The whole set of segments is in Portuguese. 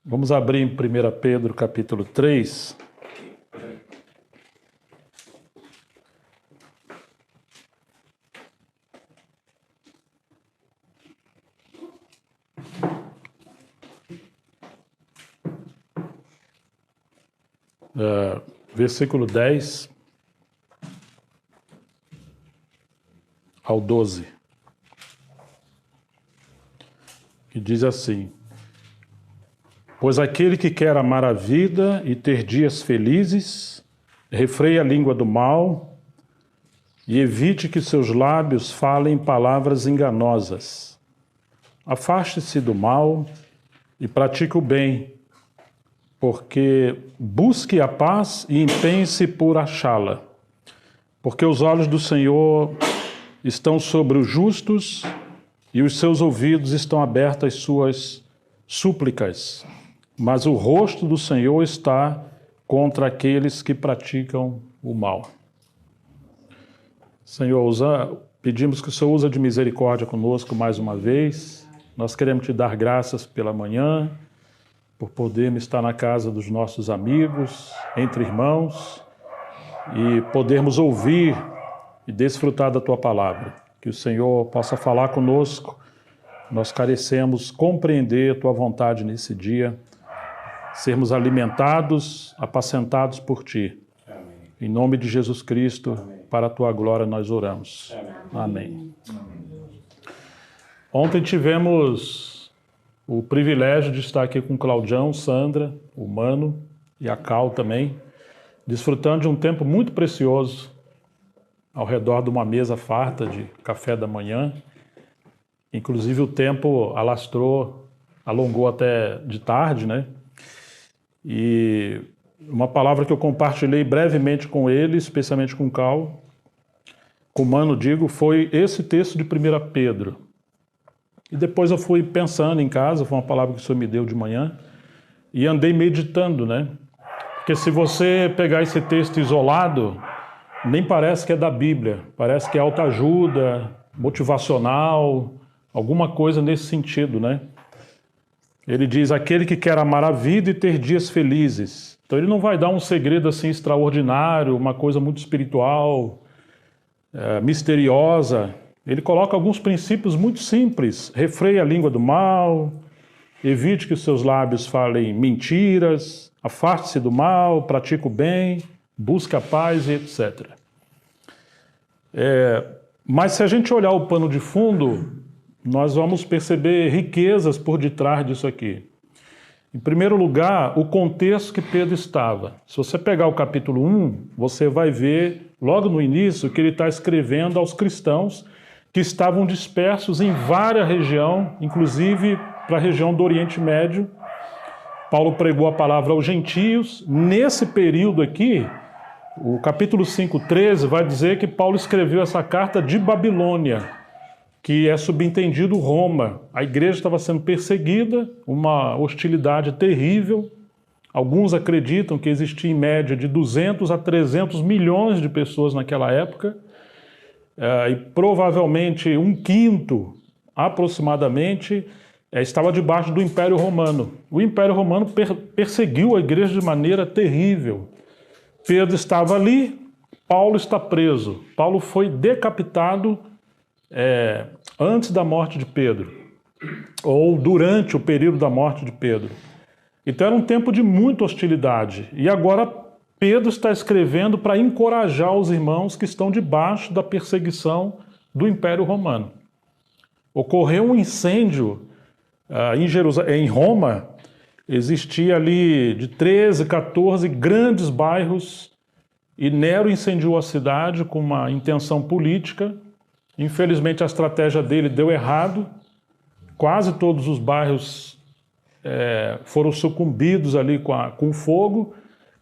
Vamos abrir em 1 Pedro capítulo 3. Versículo 10 ao 12, que diz assim: Pois aquele que quer amar a vida e ter dias felizes, refreie a língua do mal e evite que seus lábios falem palavras enganosas. Afaste-se do mal e pratique o bem, porque busque a paz e empenhe-se por achá-la. Porque os olhos do Senhor estão sobre os justos e os seus ouvidos estão abertos às suas súplicas. Mas o rosto do Senhor está contra aqueles que praticam o mal. Senhor, pedimos que o Senhor use de misericórdia conosco mais uma vez. Nós queremos te dar graças pela manhã, por podermos estar na casa dos nossos amigos, entre irmãos, e podermos ouvir e desfrutar da tua palavra. Que o Senhor possa falar conosco. Nós carecemos compreender a tua vontade nesse dia, sermos alimentados, apacentados por ti. Amém. Em nome de Jesus Cristo, amém. Para a tua glória nós oramos. Amém. Amém. Ontem tivemos o privilégio de estar aqui com o Claudião, Sandra, o Mano e a Cal também, desfrutando de um tempo muito precioso ao redor de uma mesa farta de café da manhã. Inclusive o tempo alongou até de tarde, né? E uma palavra que eu compartilhei brevemente com ele, especialmente com o Cal, com o Mano, foi esse texto de 1 Pedro. E depois eu fui pensando em casa, foi uma palavra que o Senhor me deu de manhã, e andei meditando, né? Porque se você pegar esse texto isolado, nem parece que é da Bíblia, parece que é autoajuda, motivacional, alguma coisa nesse sentido, né? Ele diz, aquele que quer amar a vida e ter dias felizes. Então ele não vai dar um segredo assim extraordinário, uma coisa muito espiritual, misteriosa. Ele coloca alguns princípios muito simples. Refreie a língua do mal, evite que os seus lábios falem mentiras, afaste-se do mal, pratique o bem, busque a paz e etc. Mas se a gente olhar o pano de fundo, nós vamos perceber riquezas por detrás disso aqui. Em primeiro lugar, o contexto que Pedro estava. Se você pegar o capítulo 1, você vai ver logo no início que ele está escrevendo aos cristãos que estavam dispersos em várias regiões, inclusive para a região do Oriente Médio. Paulo pregou a palavra aos gentios. Nesse período aqui, o capítulo 5:13 vai dizer que Paulo escreveu essa carta de Babilônia, que é subentendido Roma. A igreja estava sendo perseguida, uma hostilidade terrível. Alguns acreditam que existia em média de 200 a 300 milhões de pessoas naquela época, e provavelmente 1/5, aproximadamente, estava debaixo do Império Romano. O Império Romano perseguiu a igreja de maneira terrível. Pedro estava ali, Paulo está preso. Paulo foi decapitado antes da morte de Pedro, ou durante o período da morte de Pedro. Então era um tempo de muita hostilidade. E agora Pedro está escrevendo para encorajar os irmãos que estão debaixo da perseguição do Império Romano. Ocorreu um incêndio em Roma. Existia ali de 13, 14 grandes bairros, e Nero incendiou a cidade com uma intenção política. Infelizmente a estratégia dele deu errado, quase todos os bairros foram sucumbidos ali com o fogo.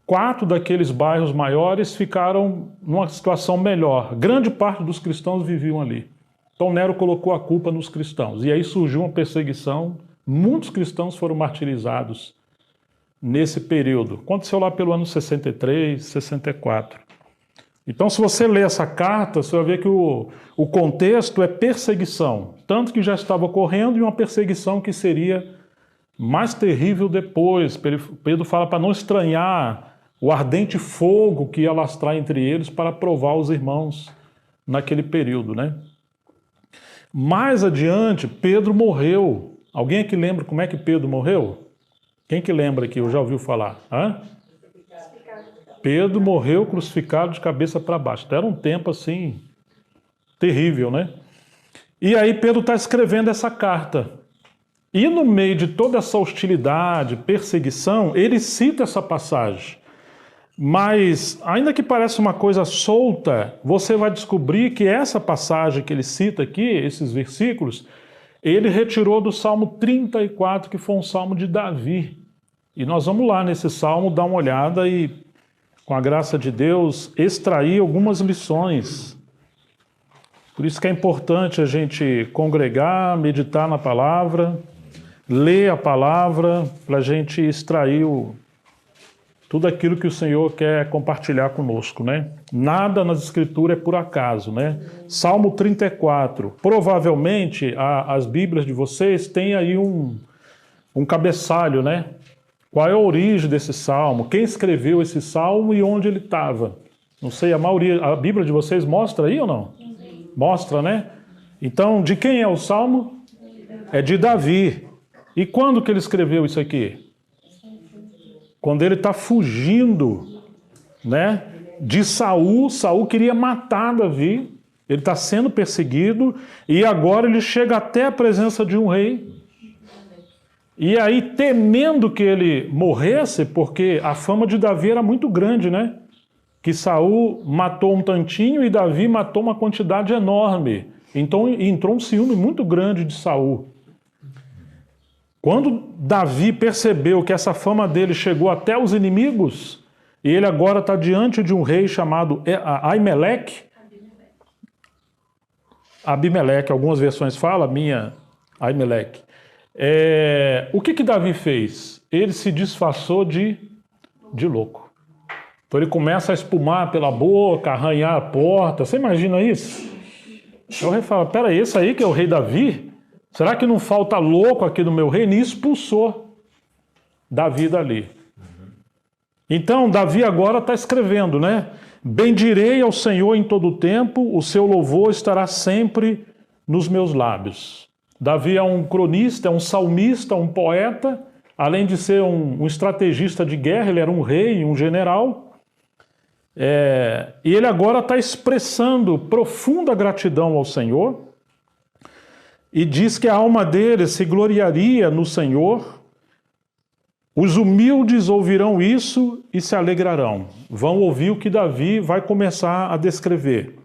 4 daqueles bairros maiores ficaram numa situação melhor. Grande parte dos cristãos viviam ali. Então Nero colocou a culpa nos cristãos. E aí surgiu uma perseguição. Muitos cristãos foram martirizados nesse período. Aconteceu lá pelo ano 63, 64. Então, se você ler essa carta, você vai ver que o contexto é perseguição. Tanto que já estava ocorrendo, e uma perseguição que seria mais terrível depois. Pedro fala para não estranhar o ardente fogo que ia alastrar entre eles para provar os irmãos naquele período, né? Mais adiante, Pedro morreu. Alguém aqui lembra como é que Pedro morreu? Quem que lembra aqui? Eu já ouviu falar? Pedro morreu crucificado de cabeça para baixo. Era um tempo assim, terrível, né? E aí Pedro está escrevendo essa carta. E no meio de toda essa hostilidade, perseguição, ele cita essa passagem. Mas, ainda que pareça uma coisa solta, você vai descobrir que essa passagem que ele cita aqui, esses versículos, ele retirou do Salmo 34, que foi um salmo de Davi. E nós vamos lá nesse salmo dar uma olhada e, com a graça de Deus, extrair algumas lições. Por isso que é importante a gente congregar, meditar na palavra, ler a palavra, para a gente extrair tudo aquilo que o Senhor quer compartilhar conosco, né? Nada nas Escrituras é por acaso, né? Salmo 34. Provavelmente as Bíblias de vocês têm aí um cabeçalho, né? Qual é a origem desse salmo? Quem escreveu esse salmo e onde ele estava? Não sei, a Bíblia de vocês mostra aí ou não? Mostra, né? Então, de quem é o salmo? É de Davi. E quando que ele escreveu isso aqui? Quando ele está fugindo, né, de Saul. Saul queria matar Davi. Ele está sendo perseguido e agora ele chega até a presença de um rei. E aí, temendo que ele morresse, porque a fama de Davi era muito grande, né? Que Saul matou um tantinho e Davi matou uma quantidade enorme. Então entrou um ciúme muito grande de Saul. Quando Davi percebeu que essa fama dele chegou até os inimigos, e ele agora está diante de um rei chamado Abimeleque, algumas versões falam, a minha, Aimeleque. O que Davi fez? Ele se disfarçou de louco. Então ele começa a espumar pela boca, arranhar a porta. Você imagina isso? O rei fala, peraí, esse aí que é o rei Davi? Será que não falta louco aqui no meu reino? E expulsou Davi dali. Então, Davi agora está escrevendo, né? Bendirei ao Senhor em todo o tempo, o seu louvor estará sempre nos meus lábios. Davi é um cronista, é um salmista, um poeta, além de ser um estrategista de guerra, ele era um rei, um general. E ele agora está expressando profunda gratidão ao Senhor, e diz que a alma dele se gloriaria no Senhor. Os humildes ouvirão isso e se alegrarão. Vão ouvir o que Davi vai começar a descrever.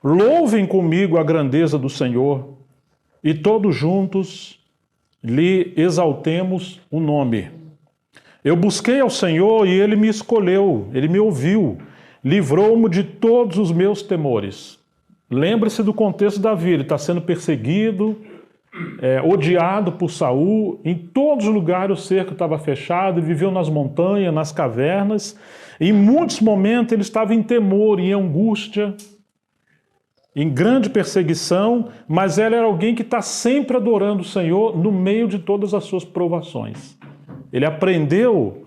Louvem comigo a grandeza do Senhor e todos juntos lhe exaltemos o nome. Eu busquei ao Senhor e ele me escolheu, ele me ouviu, livrou-me de todos os meus temores. Lembre-se do contexto de Davi, ele está sendo perseguido, odiado por Saul, em todos os lugares o cerco estava fechado, viveu nas montanhas, nas cavernas, e em muitos momentos ele estava em temor, em angústia, em grande perseguição, mas ele era alguém que está sempre adorando o Senhor no meio de todas as suas provações. Ele aprendeu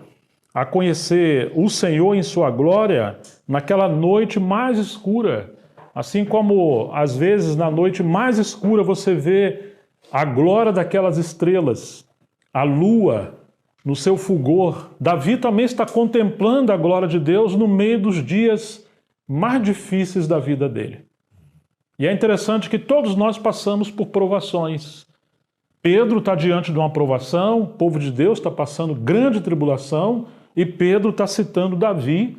a conhecer o Senhor em sua glória naquela noite mais escura. Assim como, às vezes, na noite mais escura, você vê a glória daquelas estrelas, a lua no seu fulgor. Davi também está contemplando a glória de Deus no meio dos dias mais difíceis da vida dele. E é interessante que todos nós passamos por provações. Pedro está diante de uma provação, o povo de Deus está passando grande tribulação, e Pedro está citando Davi,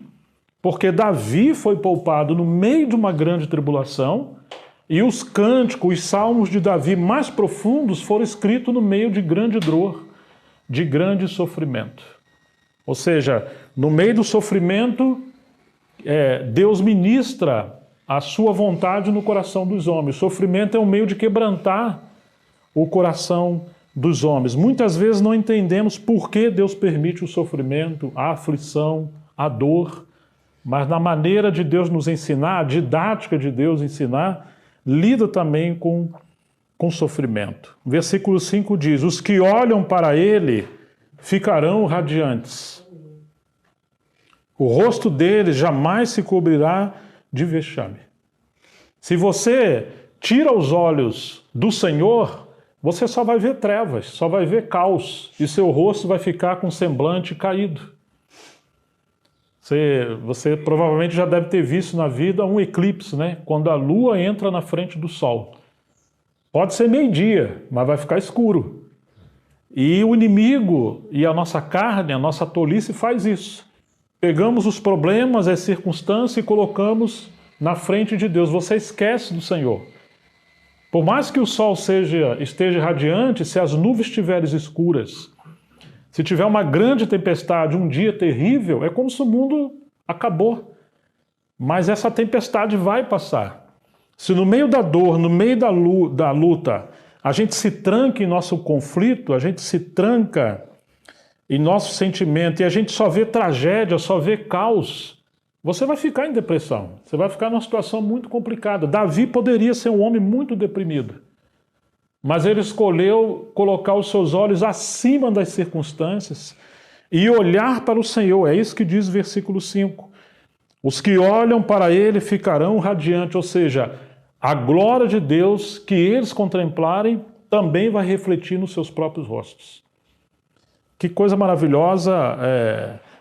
porque Davi foi poupado no meio de uma grande tribulação, e os cânticos, os salmos de Davi mais profundos foram escritos no meio de grande dor, de grande sofrimento. Ou seja, no meio do sofrimento, Deus ministra a sua vontade no coração dos homens. O sofrimento é um meio de quebrantar o coração dos homens. Muitas vezes não entendemos por que Deus permite o sofrimento, a aflição, a dor, mas na maneira de Deus nos ensinar, a didática de Deus ensinar, lida também com com sofrimento. Versículo 5 diz: os que olham para ele ficarão radiantes. O rosto deles jamais se cobrirá de vexame. Se você tira os olhos do Senhor, você só vai ver trevas, só vai ver caos, e seu rosto vai ficar com semblante caído. Você provavelmente já deve ter visto na vida um eclipse, né? Quando a lua entra na frente do sol. Pode ser meio-dia, mas vai ficar escuro. E o inimigo e a nossa carne, a nossa tolice faz isso. Pegamos os problemas, as circunstâncias e colocamos na frente de Deus. Você esquece do Senhor. Por mais que o sol esteja radiante, se as nuvens estiverem escuras, se tiver uma grande tempestade, um dia terrível, é como se o mundo acabou. Mas essa tempestade vai passar. Se no meio da dor, no meio da luta, a gente se tranca em nosso conflito, a gente se tranca em nosso sentimento e a gente só vê tragédia, só vê caos, você vai ficar em depressão. Você vai ficar numa situação muito complicada. Davi poderia ser um homem muito deprimido. Mas ele escolheu colocar os seus olhos acima das circunstâncias e olhar para o Senhor. É isso que diz o versículo 5. Os que olham para ele ficarão radiantes, ou seja, a glória de Deus que eles contemplarem também vai refletir nos seus próprios rostos. Que coisa maravilhosa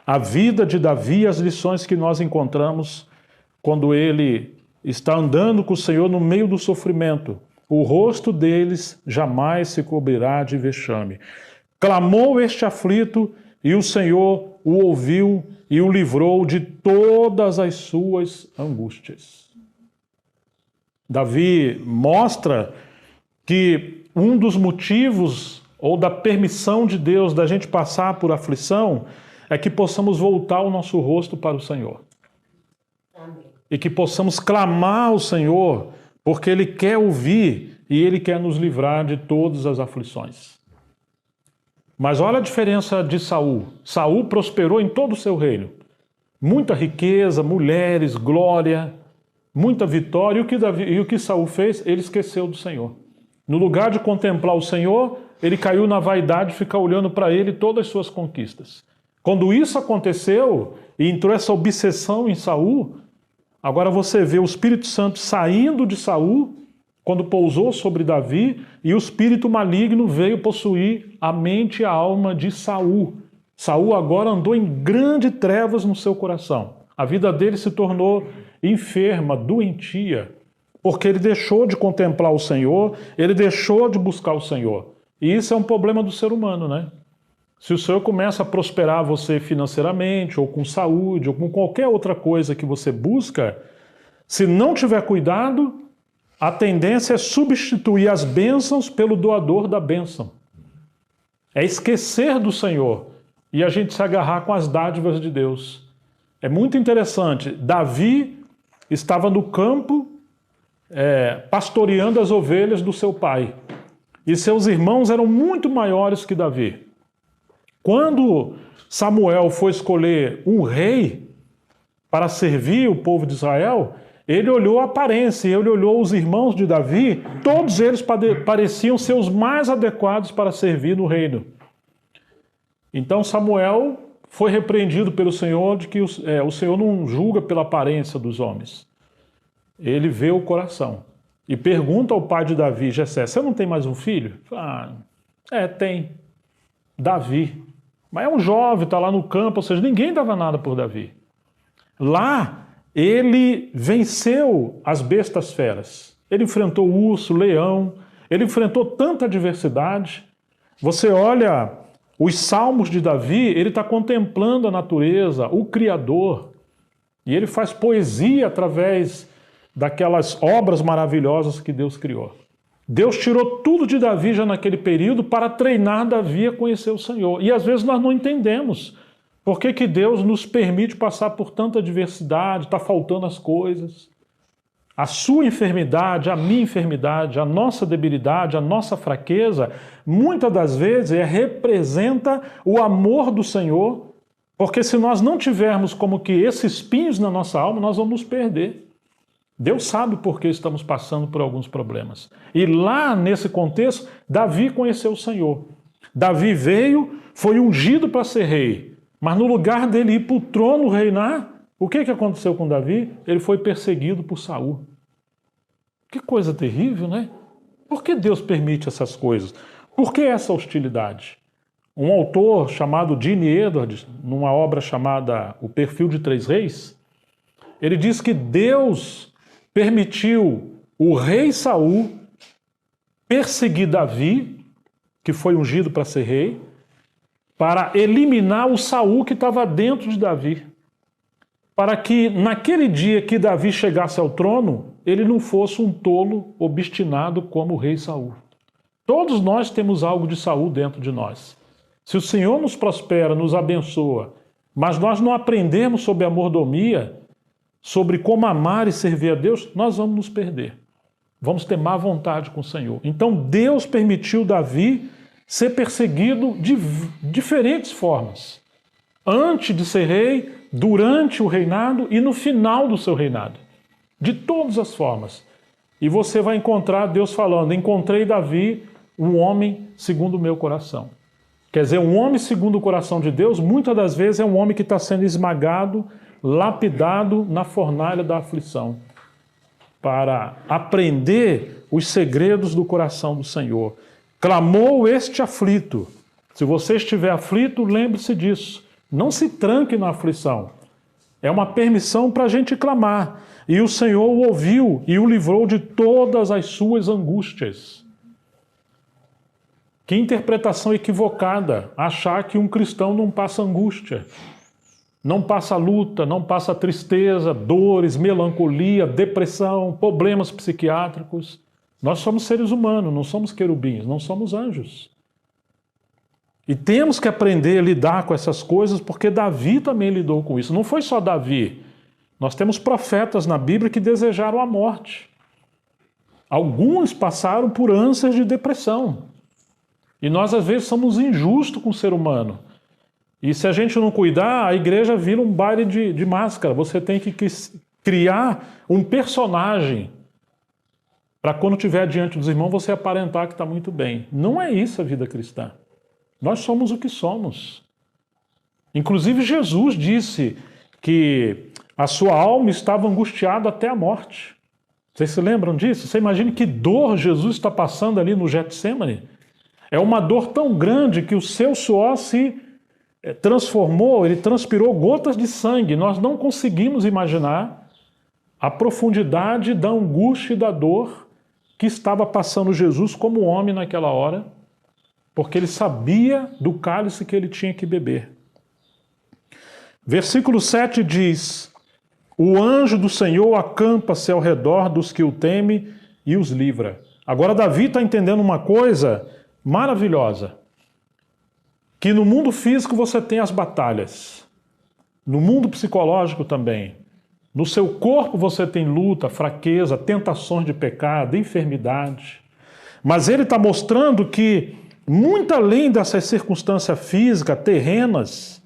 a vida de Davi e as lições que nós encontramos quando ele está andando com o Senhor no meio do sofrimento. O rosto deles jamais se cobrirá de vexame. Clamou este aflito e o Senhor o ouviu e o livrou de todas as suas angústias. Davi mostra que um dos motivos ou da permissão de Deus da gente passar por aflição é que possamos voltar o nosso rosto para o Senhor. Amém. E que possamos clamar ao Senhor, porque Ele quer ouvir e Ele quer nos livrar de todas as aflições. Mas olha a diferença de Saul. Saul prosperou em todo o seu reino. Muita riqueza, mulheres, glória, muita vitória. E o que Saul fez? Ele esqueceu do Senhor. No lugar de contemplar o Senhor, ele caiu na vaidade de ficar olhando para ele todas as suas conquistas. Quando isso aconteceu e entrou essa obsessão em Saul, agora você vê o Espírito Santo saindo de Saul, quando pousou sobre Davi, e o espírito maligno veio possuir a mente e a alma de Saul. Saul agora andou em grandes trevas no seu coração. A vida dele se tornou enferma, doentia, porque ele deixou de contemplar o Senhor, ele deixou de buscar o Senhor. E isso é um problema do ser humano, né? Se o Senhor começa a prosperar você financeiramente, ou com saúde, ou com qualquer outra coisa que você busca, se não tiver cuidado, a tendência é substituir as bênçãos pelo doador da bênção. É esquecer do Senhor e a gente se agarrar com as dádivas de Deus. É muito interessante. Davi estava no campo pastoreando as ovelhas do seu pai. E seus irmãos eram muito maiores que Davi. Quando Samuel foi escolher um rei para servir o povo de Israel, ele olhou a aparência, ele olhou os irmãos de Davi, todos eles pareciam ser os mais adequados para servir no reino. Então Samuel foi repreendido pelo Senhor de que o Senhor não julga pela aparência dos homens. Ele vê o coração. E pergunta ao pai de Davi, Jessé, você não tem mais um filho? Tem. Davi. Mas é um jovem, está lá no campo, ou seja, ninguém dava nada por Davi. Lá, ele venceu as bestas feras. Ele enfrentou o urso, o leão, ele enfrentou tanta adversidade. Você olha os salmos de Davi, ele está contemplando a natureza, o Criador. E ele faz poesia através daquelas obras maravilhosas que Deus criou. Deus tirou tudo de Davi já naquele período para treinar Davi a conhecer o Senhor. E às vezes nós não entendemos por que Deus nos permite passar por tanta adversidade, está faltando as coisas. A sua enfermidade, a minha enfermidade, a nossa debilidade, a nossa fraqueza, muitas das vezes representa o amor do Senhor, porque se nós não tivermos como que esses espinhos na nossa alma, nós vamos nos perder. Deus sabe por que estamos passando por alguns problemas. E lá, nesse contexto, Davi conheceu o Senhor. Davi veio, foi ungido para ser rei, mas no lugar dele ir para o trono reinar, o que aconteceu com Davi? Ele foi perseguido por Saul. Que coisa terrível, né? Por que Deus permite essas coisas? Por que essa hostilidade? Um autor chamado Gene Edwards, numa obra chamada O Perfil de Três Reis, ele diz que Deus permitiu o rei Saul perseguir Davi, que foi ungido para ser rei, para eliminar o Saul que estava dentro de Davi. Para que naquele dia que Davi chegasse ao trono, ele não fosse um tolo obstinado como o rei Saul. Todos nós temos algo de Saul dentro de nós. Se o Senhor nos prospera, nos abençoa, mas nós não aprendemos sobre a mordomia, sobre como amar e servir a Deus, nós vamos nos perder. Vamos ter má vontade com o Senhor. Então Deus permitiu Davi ser perseguido de diferentes formas. Antes de ser rei, durante o reinado e no final do seu reinado. De todas as formas. E você vai encontrar Deus falando, encontrei Davi, um homem segundo o meu coração. Quer dizer, um homem segundo o coração de Deus, muitas das vezes é um homem que está sendo esmagado, lapidado na fornalha da aflição, para aprender os segredos do coração do Senhor. Clamou este aflito. Se você estiver aflito, lembre-se disso. Não se tranque na aflição. É uma permissão para a gente clamar. E o Senhor o ouviu e o livrou de todas as suas angústias. Que interpretação equivocada achar que um cristão não passa angústia, não passa luta, não passa tristeza, dores, melancolia, depressão, problemas psiquiátricos. Nós somos seres humanos, não somos querubins, não somos anjos. E temos que aprender a lidar com essas coisas, porque Davi também lidou com isso. Não foi só Davi. Nós temos profetas na Bíblia que desejaram a morte. Alguns passaram por ânsias de depressão. E nós, às vezes, somos injustos com o ser humano. E se a gente não cuidar, a igreja vira um baile de máscara. Você tem que criar um personagem para quando estiver diante dos irmãos você aparentar que está muito bem. Não é isso a vida cristã. Nós somos o que somos. Inclusive Jesus disse que a sua alma estava angustiada até a morte. Vocês se lembram disso? Você imagina que dor Jesus está passando ali no Getsêmani? É uma dor tão grande que o seu suor se transformou, ele transpirou gotas de sangue. Nós não conseguimos imaginar a profundidade da angústia e da dor que estava passando Jesus como homem naquela hora, porque ele sabia do cálice que ele tinha que beber. Versículo 7 diz: o anjo do Senhor acampa-se ao redor dos que o temem e os livra. Agora Davi está entendendo uma coisa maravilhosa, que no mundo físico você tem as batalhas, no mundo psicológico também. No seu corpo você tem luta, fraqueza, tentações de pecado, enfermidade. Mas ele está mostrando que, muito além dessas circunstâncias físicas, terrenas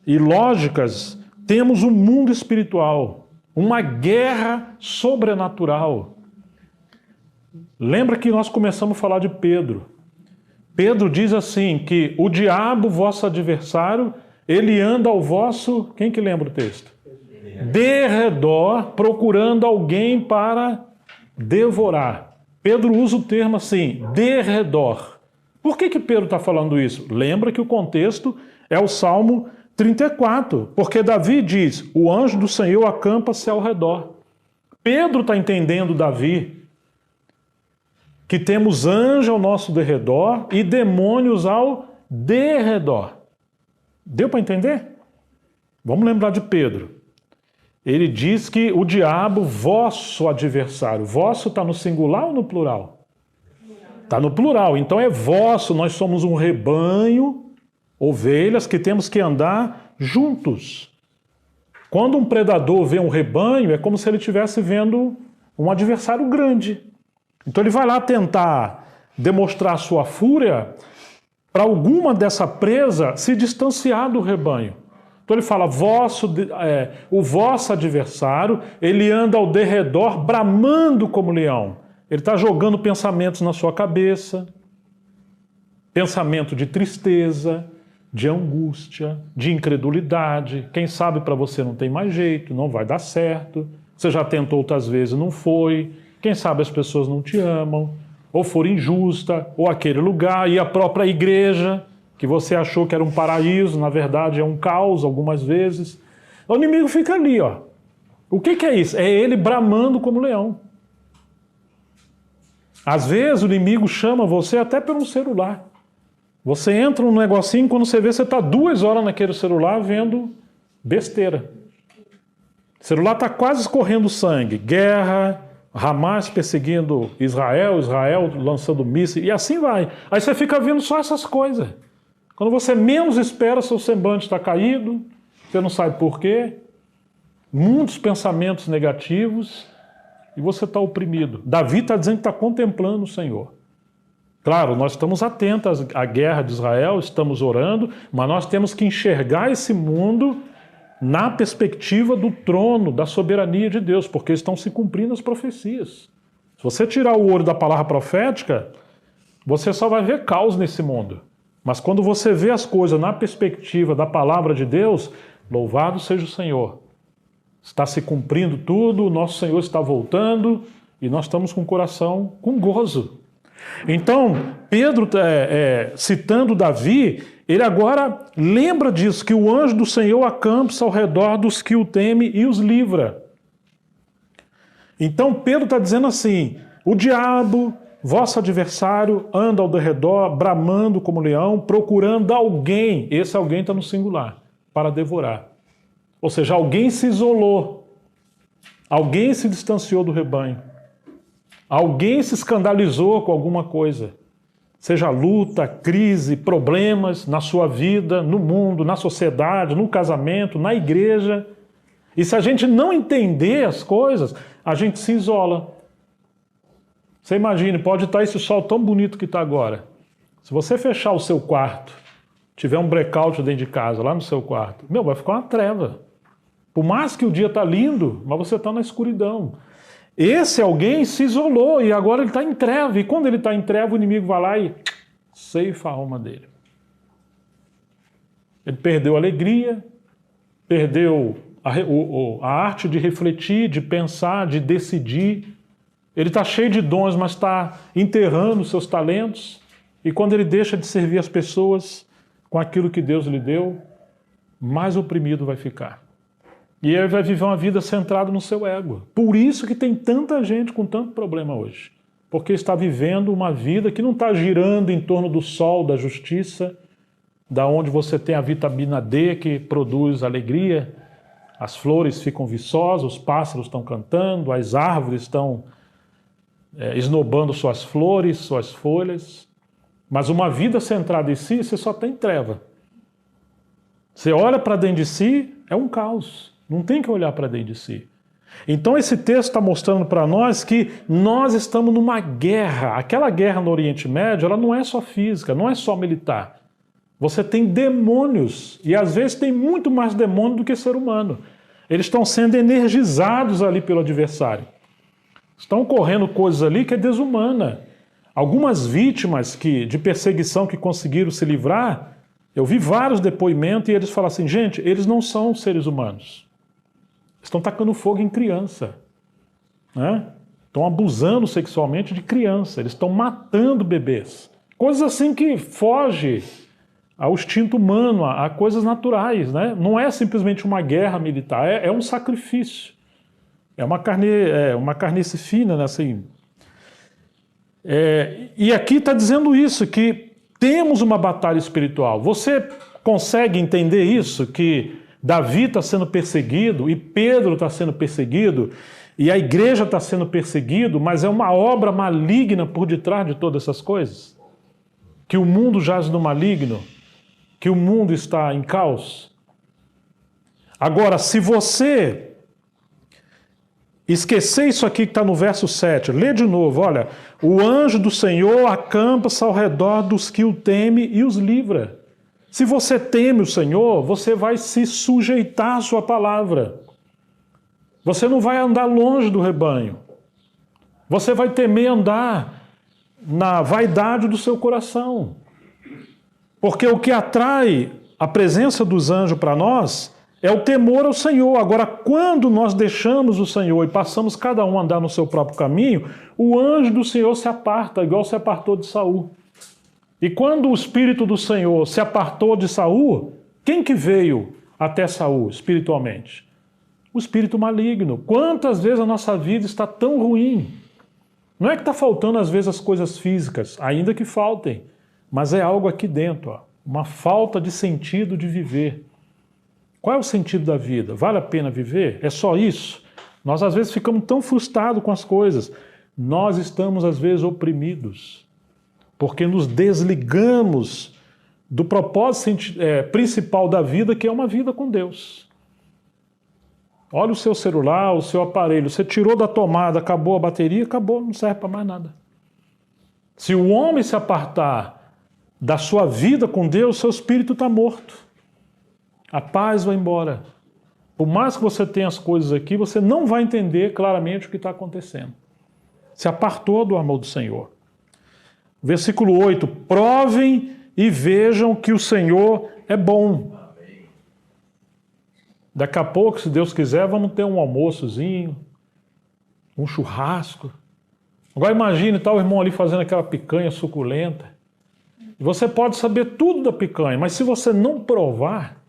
e lógicas, temos um mundo espiritual, uma guerra sobrenatural. Lembra que nós começamos a falar de Pedro. Pedro diz assim, que o diabo, vosso adversário, ele anda ao vosso... Quem que lembra o texto? Derredor, procurando alguém para devorar. Pedro usa o termo assim, derredor. Por que Pedro está falando isso? Lembra que o contexto é o Salmo 34, porque Davi diz, o anjo do Senhor acampa-se ao redor. Pedro está entendendo Davi, que temos anjo ao nosso derredor e demônios ao derredor. Deu para entender? Vamos lembrar de Pedro. Ele diz que o diabo, vosso adversário. Vosso está no singular ou no plural? Está no plural. Então é vosso, nós somos um rebanho, ovelhas que temos que andar juntos. Quando um predador vê um rebanho, é como se ele estivesse vendo um adversário grande. Então ele vai lá tentar demonstrar sua fúria para alguma dessa presa se distanciar do rebanho. Então ele fala, o vosso adversário, ele anda ao derredor bramando como leão. Ele está jogando pensamentos na sua cabeça, pensamento de tristeza, de angústia, de incredulidade. Quem sabe para você não tem mais jeito, não vai dar certo. Você já tentou outras vezes, não foi. Quem sabe as pessoas não te amam, ou for injusta, ou aquele lugar, e a própria igreja, que você achou que era um paraíso, na verdade é um caos algumas vezes. O inimigo fica ali, ó. O que é isso? É ele bramando como leão. Às vezes o inimigo chama você até pelo celular. Você entra num negocinho, quando você vê, você está 2 horas naquele celular vendo besteira. O celular está quase escorrendo sangue. Guerra, Hamas perseguindo Israel, Israel lançando mísseis, e assim vai. Aí você fica vendo só essas coisas. Quando você menos espera, seu semblante está caído, você não sabe por quê. Muitos pensamentos negativos, e você está oprimido. Davi está dizendo que está contemplando o Senhor. Claro, nós estamos atentos à guerra de Israel, estamos orando, mas nós temos que enxergar esse mundo na perspectiva do trono, da soberania de Deus, porque estão se cumprindo as profecias. Se você tirar o olho da palavra profética, você só vai ver caos nesse mundo. Mas quando você vê as coisas na perspectiva da palavra de Deus, louvado seja o Senhor. Está se cumprindo tudo, o nosso Senhor está voltando e nós estamos com o coração com gozo. Então, Pedro, citando Davi, ele agora lembra disso, que o anjo do Senhor acampa-se ao redor dos que o temem e os livra. Então, Pedro está dizendo assim, o diabo, vosso adversário, anda ao derredor, bramando como leão, procurando alguém, esse alguém está no singular, para devorar. Ou seja, alguém se isolou, alguém se distanciou do rebanho. Alguém se escandalizou com alguma coisa, seja luta, crise, problemas na sua vida, no mundo, na sociedade, no casamento, na igreja. E se a gente não entender as coisas, a gente se isola. Você imagine, pode estar esse sol tão bonito que está agora. Se você fechar o seu quarto, tiver um blackout dentro de casa, lá no seu quarto, vai ficar uma treva. Por mais que o dia está lindo, mas você está na escuridão. Esse alguém se isolou e agora ele está em treva. E quando ele está em treva, o inimigo vai lá e ceifa a alma dele. Ele perdeu a alegria, perdeu a arte de refletir, de pensar, de decidir. Ele está cheio de dons, mas está enterrando os seus talentos. E quando ele deixa de servir as pessoas com aquilo que Deus lhe deu, mais oprimido vai ficar. E ele vai viver uma vida centrada no seu ego. Por isso que tem tanta gente com tanto problema hoje. Porque está vivendo uma vida que não está girando em torno do sol, da justiça, da onde você tem a vitamina D que produz alegria, as flores ficam viçosas, os pássaros estão cantando, as árvores estão esnobando suas flores, suas folhas. Mas uma vida centrada em si, você só tem treva. Você olha para dentro de si, é um caos. Não tem que olhar para dentro de si. Então esse texto está mostrando para nós que nós estamos numa guerra. Aquela guerra no Oriente Médio, ela não é só física, não é só militar. Você tem demônios, e às vezes tem muito mais demônio do que ser humano. Eles estão sendo energizados ali pelo adversário. Estão ocorrendo coisas ali que é desumana. Algumas vítimas de perseguição que conseguiram se livrar, eu vi vários depoimentos e eles falam assim, gente, eles não são seres humanos. Estão tacando fogo em criança, né? Estão abusando sexualmente de criança, eles estão matando bebês. Coisas assim que fogem ao instinto humano, a coisas naturais, né? Não é simplesmente uma guerra militar, é um sacrifício. É uma carniça fina, né? Assim. E aqui está dizendo isso, que temos uma batalha espiritual. Você consegue entender isso? Que Davi está sendo perseguido e Pedro está sendo perseguido e a igreja está sendo perseguido, mas é uma obra maligna por detrás de todas essas coisas? Que o mundo jaz no maligno? Que o mundo está em caos? Agora, se você esquecer isso aqui que está no verso 7, lê de novo, olha, o anjo do Senhor acampa-se ao redor dos que o temem e os livra. Se você teme o Senhor, você vai se sujeitar à sua palavra. Você não vai andar longe do rebanho. Você vai temer andar na vaidade do seu coração. Porque o que atrai a presença dos anjos para nós é o temor ao Senhor. Agora, quando nós deixamos o Senhor e passamos cada um a andar no seu próprio caminho, o anjo do Senhor se aparta, igual se apartou de Saul. E quando o Espírito do Senhor se apartou de Saul, quem que veio até Saul espiritualmente? O espírito maligno. Quantas vezes a nossa vida está tão ruim? Não é que está faltando às vezes as coisas físicas, ainda que faltem, mas é algo aqui dentro, uma falta de sentido de viver. Qual é o sentido da vida? Vale a pena viver? É só isso? Nós às vezes ficamos tão frustrados com as coisas. Nós estamos às vezes oprimidos, porque nos desligamos do propósito principal da vida, que é uma vida com Deus. Olha o seu celular, o seu aparelho, você tirou da tomada, acabou a bateria, acabou, não serve para mais nada. Se o homem se apartar da sua vida com Deus, seu espírito está morto. A paz vai embora. Por mais que você tenha as coisas aqui, você não vai entender claramente o que está acontecendo. Se apartou do amor do Senhor. Versículo 8, provem e vejam que o Senhor é bom. Daqui a pouco, se Deus quiser, vamos ter um almoçozinho, um churrasco. Agora imagine, tá o irmão ali fazendo aquela picanha suculenta. E você pode saber tudo da picanha, mas se você não provar,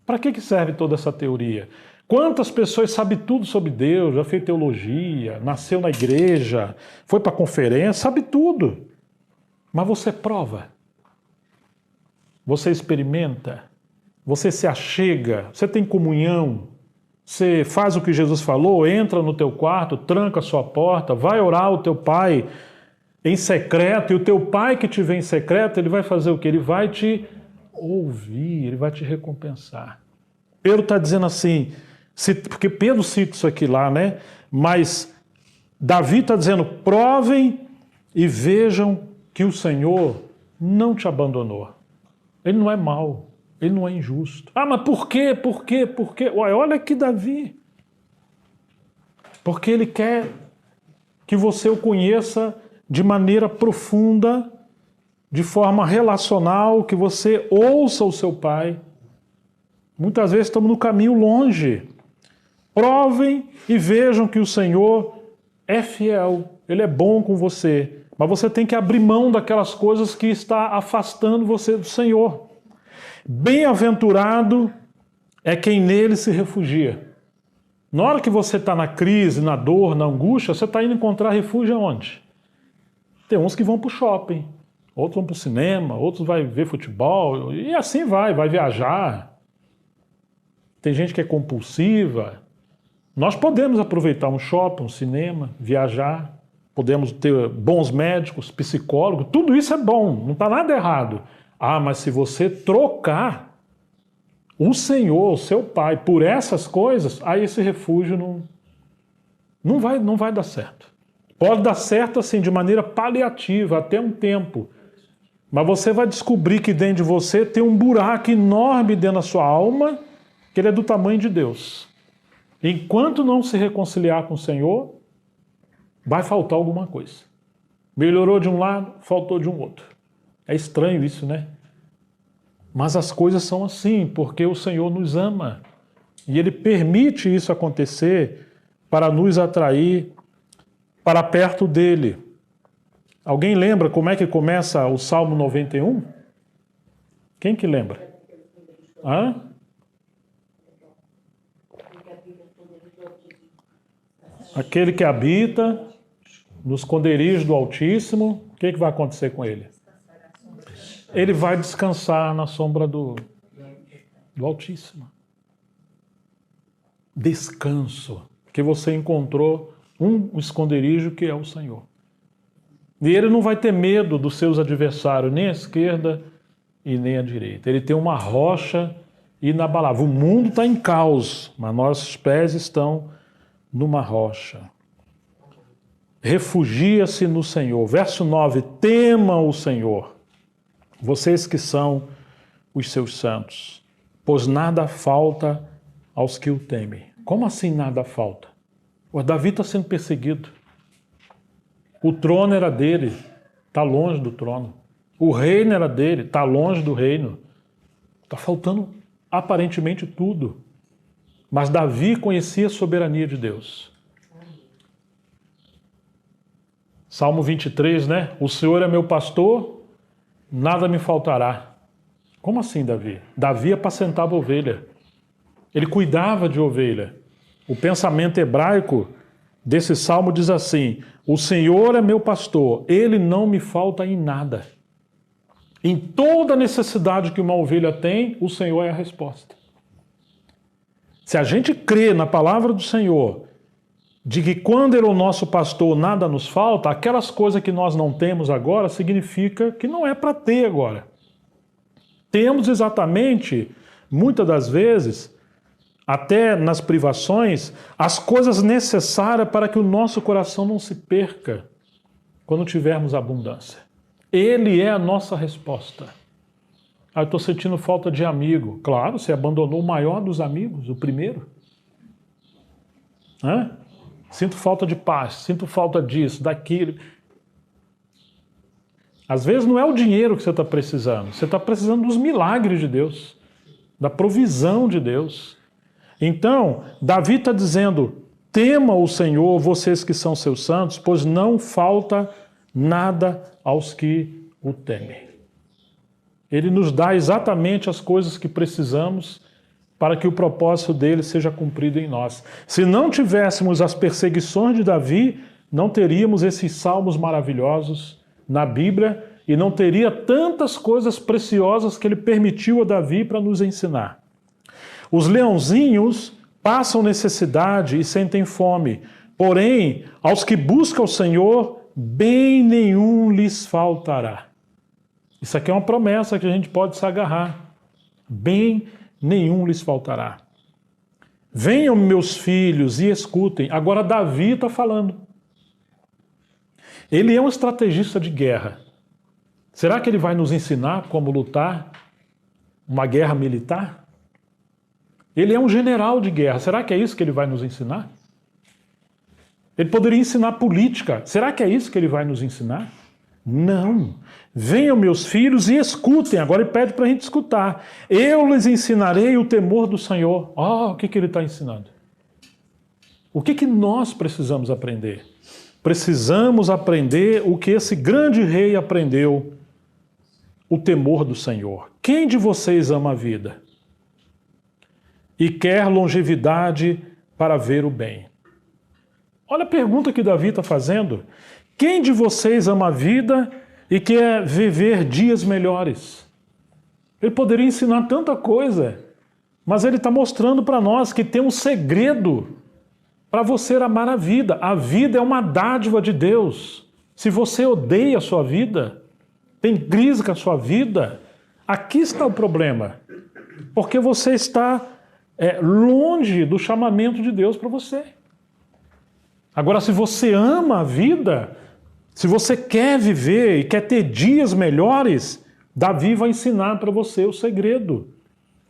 para que serve toda essa teoria? Quantas pessoas sabem tudo sobre Deus, já fez teologia, nasceu na igreja, foi para conferência, sabe tudo. Mas você prova. Você experimenta, você se achega, você tem comunhão, você faz o que Jesus falou, entra no teu quarto, tranca a sua porta, vai orar ao teu pai em secreto, e o teu pai que te vê em secreto, ele vai fazer o quê? Ele vai te ouvir, ele vai te recompensar. Pedro está dizendo assim, porque Pedro cita isso aqui lá, né? Mas Davi está dizendo, provem e vejam que o Senhor não te abandonou. Ele não é mau, ele não é injusto. Ah, mas por quê? Por quê? Por quê? Olha aqui Davi. Porque ele quer que você o conheça de maneira profunda, de forma relacional, que você ouça o seu pai. Muitas vezes estamos no caminho longe. Provem e vejam que o Senhor é fiel, ele é bom com você. Mas você tem que abrir mão daquelas coisas que está afastando você do Senhor. Bem-aventurado é quem nele se refugia. Na hora que você está na crise, na dor, na angústia, você está indo encontrar refúgio aonde? Tem uns que vão para o shopping, outros vão para o cinema, outros vão ver futebol, e assim vai viajar. Tem gente que é compulsiva. Nós podemos aproveitar um shopping, um cinema, viajar. Podemos ter bons médicos, psicólogos, tudo isso é bom, não está nada errado. Ah, mas se você trocar o Senhor, o seu Pai, por essas coisas, aí esse refúgio não vai dar certo. Pode dar certo assim, de maneira paliativa, até um tempo. Mas você vai descobrir que dentro de você tem um buraco enorme dentro da sua alma, que ele é do tamanho de Deus. Enquanto não se reconciliar com o Senhor, vai faltar alguma coisa. Melhorou de um lado, faltou de um outro. É estranho isso, né? Mas as coisas são assim, porque o Senhor nos ama. E Ele permite isso acontecer para nos atrair para perto dEle. Alguém lembra como é que começa o Salmo 91? Quem que lembra? Hã? Aquele que habita no esconderijo do Altíssimo, o que vai acontecer com ele? Ele vai descansar na sombra do Altíssimo. Descanso, que você encontrou um esconderijo que é o Senhor. E ele não vai ter medo dos seus adversários, nem à esquerda e nem à direita. Ele tem uma rocha inabalável. O mundo está em caos, mas nossos pés estão numa rocha. Refugia-se no Senhor. Verso 9, tema o Senhor. vocês que são os seus santos, pois nada falta aos que o temem. Como assim nada falta? O Davi está sendo perseguido. O trono era dele, está longe do trono. O reino era dele, está longe do reino. Está faltando aparentemente tudo. Mas Davi conhecia a soberania de Deus. Salmo 23, né? O Senhor é meu pastor, nada me faltará. Como assim, Davi? Davi apacentava ovelha. Ele cuidava de ovelha. O pensamento hebraico desse salmo diz assim: o Senhor é meu pastor, ele não me falta em nada. Em toda necessidade que uma ovelha tem, o Senhor é a resposta. Se a gente crê na palavra do Senhor, de que quando ele é o nosso pastor nada nos falta, aquelas coisas que nós não temos agora significa que não é para ter agora. Temos exatamente, muitas das vezes, até nas privações, as coisas necessárias para que o nosso coração não se perca quando tivermos abundância. Ele é a nossa resposta. Eu estou sentindo falta de amigo. Claro, você abandonou o maior dos amigos, o primeiro. Sinto falta de paz, sinto falta disso, daquilo. Às vezes não é o dinheiro que você está precisando, você está precisando dos milagres de Deus, da provisão de Deus. Então, Davi está dizendo: tema o Senhor, vocês que são seus santos, pois não falta nada aos que o temem. Ele nos dá exatamente as coisas que precisamos para que o propósito dele seja cumprido em nós. Se não tivéssemos as perseguições de Davi, não teríamos esses salmos maravilhosos na Bíblia e não teria tantas coisas preciosas que ele permitiu a Davi para nos ensinar. Os leãozinhos passam necessidade e sentem fome, porém, aos que buscam o Senhor, bem nenhum lhes faltará. Isso aqui é uma promessa que a gente pode se agarrar. Bem nenhum lhes faltará. Venham, meus filhos, e escutem. Agora Davi está falando. Ele é um estrategista de guerra. Será que ele vai nos ensinar como lutar uma guerra militar? Ele é um general de guerra. Será que é isso que ele vai nos ensinar? Ele poderia ensinar política. Será que é isso que ele vai nos ensinar? Não. Venham, meus filhos, e escutem. Agora ele pede para a gente escutar. Eu lhes ensinarei o temor do Senhor. O que ele está ensinando? O que nós precisamos aprender? Precisamos aprender o que esse grande rei aprendeu. O temor do Senhor. Quem de vocês ama a vida e quer longevidade para ver o bem? Olha a pergunta que Davi está fazendo. Quem de vocês ama a vida e quer viver dias melhores? Ele poderia ensinar tanta coisa, mas ele está mostrando para nós que tem um segredo para você amar a vida. A vida é uma dádiva de Deus. Se você odeia a sua vida, tem crise com a sua vida, aqui está o problema. Porque você está longe do chamamento de Deus para você. Agora, se você ama a vida, se você quer viver e quer ter dias melhores, Davi vai ensinar para você o segredo.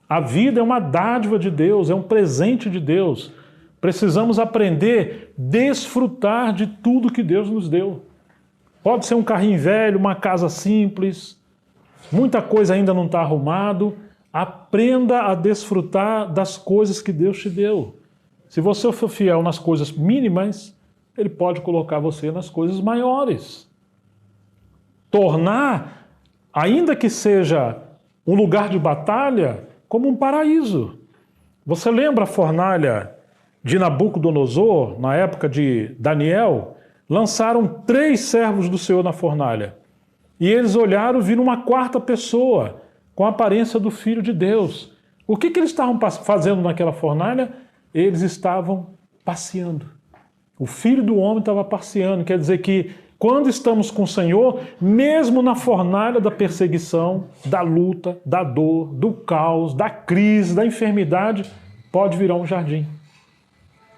A vida é uma dádiva de Deus, é um presente de Deus. Precisamos aprender a desfrutar de tudo que Deus nos deu. Pode ser um carrinho velho, uma casa simples, muita coisa ainda não está arrumado. Aprenda a desfrutar das coisas que Deus te deu. Se você for fiel nas coisas mínimas, Ele pode colocar você nas coisas maiores. Tornar, ainda que seja um lugar de batalha, como um paraíso. Você lembra a fornalha de Nabucodonosor, na época de Daniel? Lançaram 3 servos do Senhor na fornalha. E eles olharam e viram uma 4ª pessoa, com a aparência do Filho de Deus. O que eles estavam fazendo naquela fornalha? Eles estavam passeando. O Filho do Homem estava passeando. Quer dizer que quando estamos com o Senhor, mesmo na fornalha da perseguição, da luta, da dor, do caos, da crise, da enfermidade, pode virar um jardim.